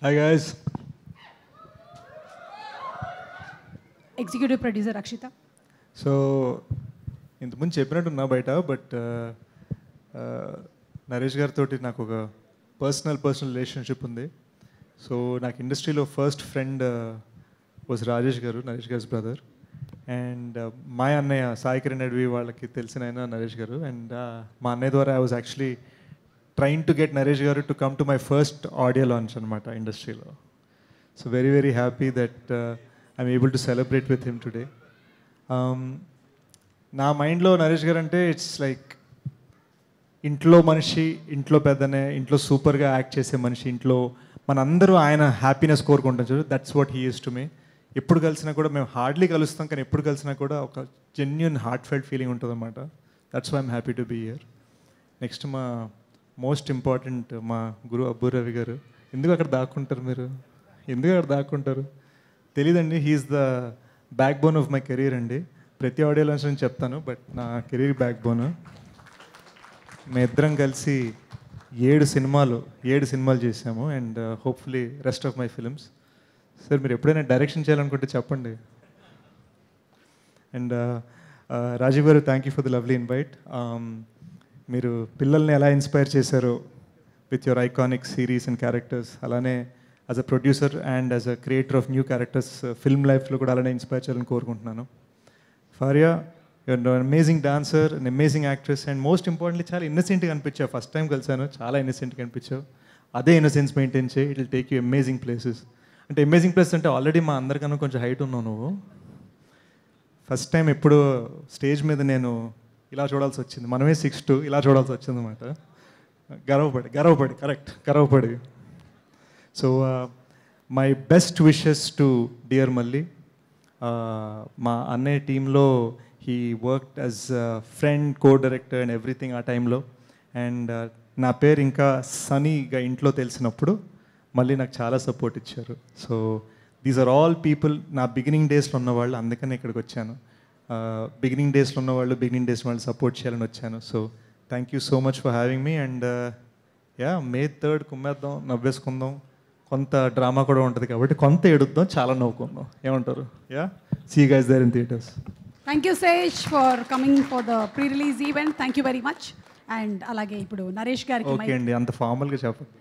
Hi guys. Executive producer Akshita. So ఇంతకుముందు చెప్పినట్టున్నా బయట, బట్ నరేష్ గారితో నాకు ఒక పర్సనల్ రిలేషన్షిప్ ఉంది. సో నాకు ఇండస్ట్రీలో ఫస్ట్ ఫ్రెండ్ వాజ్ రాజేష్ గారు, నరేష్ గారి బ్రదర్. అండ్ మా అన్నయ్య సాయి కిరణ్ అడ్వి వాళ్ళకి తెలిసిన ఆయన నరేష్ గారు. అండ్ మా అన్నయ్య ద్వారా I was actually trying to get Naresh garu to come to my first audio launch అనమాట ఇండస్ట్రీలో. So very very happy that I'm able to celebrate with him today. నా మైండ్లో నరేష్ గారు అంటే ఇట్స్ లైక్ ఇంట్లో మనిషి, ఇంట్లో పెద్దనే, ఇంట్లో సూపర్గా యాక్ట్ చేసే మనిషి, ఇంట్లో మనందరూ ఆయన హ్యాపీనెస్ కోరుకుంటాం చూడు. That's what he is to me. ఎప్పుడు కలిసినా కూడా మేము హార్డ్లీ కలుస్తాం, కానీ ఎప్పుడు కలిసినా కూడా ఒక జెన్యున్ హార్ట్ ఫెల్ట్ ఫీలింగ్ ఉంటుంది అన్నమాట. That's why I'm happy to be here. Next మా మోస్ట్ ఇంపార్టెంట్ మా గురు అబ్బు రవి గారు. ఎందుకు అక్కడ దాక్కుంటారు మీరు? ఎందుకు అక్కడ దాక్కుంటారు తెలీదండి. He's the backbone of my career అండి. ప్రతి ఆడియో లాంచ్ నుంచి చెప్తాను, బట్ నా కెరీర్ బ్యాక్ బోన్. మేము ఇద్దరం కలిసి 7 సినిమాలు చేసాము. And hopefully rest of my films. Sir మీరు ఎప్పుడైనా డైరెక్షన్ చేయాలనుకుంటే చెప్పండి. And Rajiv garu, thank you for the lovely invite. మీరు పిల్లల్ని ఎలా ఇన్స్పైర్ చేశారో with your iconic series and characters, అలానే as a producer and as a creator of new characters film లైఫ్లో కూడా అలానే ఇన్స్పైర్ చేయాలని కోరుకుంటున్నాను. Faria, you're an amazing dancer, an amazing actress, and most importantly చాలా ఇన్నసెంట్గా అనిపించావు. ఫస్ట్ టైం కలిసాను, చాలా ఇన్నసెంట్గా అనిపించావు. అదే ఇన్నసెన్స్ మెయింటైన్ చేయి, it will take you amazing places. అంటే అమేజింగ్ ప్లేస్ అంటే ఆల్రెడీ మా అందరికన్నా కొంచెం హైట్ ఉన్నావు నువ్వు. ఫస్ట్ టైం ఎప్పుడు స్టేజ్ మీద నేను ఇలా చూడాల్సి వచ్చింది. మనమే 6'2", ఇలా చూడాల్సి వచ్చింది అనమాట. గర్వపడి. So my best wishes to dear Malli. మా అన్నయ్య టీంలో he worked as friend, co director and everything ఆ టైంలో. అండ్ నా పేరు ఇంకా సనీగా ఇంట్లో తెలిసినప్పుడు మళ్ళీ నాకు చాలా సపోర్ట్ ఇచ్చారు. So these are all people నా బిగినింగ్ డేస్లో ఉన్నవాళ్ళు, అందుకని ఇక్కడికి వచ్చాను. బిగినింగ్ డేస్లో ఉన్నవాళ్ళు, బిగినింగ్ డేస్ వాళ్ళు సపోర్ట్ చేయాలని వచ్చాను. So thank you so much for having me. And May 3rd కుమ్మేద్దాం, నవ్వేసుకుందాం. కొంత డ్రామా కూడా ఉంటుంది కాబట్టి కొంత ఏడుద్దాం, చాలా నవ్వుకుందాం. ఏమంటారు? See you guys there in theaters. Thank you Sesh for coming for the pre release event. Thank you very much. And అలాగే ఇప్పుడు నరేష్ గారికి ఓకే అండి, అంత ఫార్మల్గా చెప్పండి.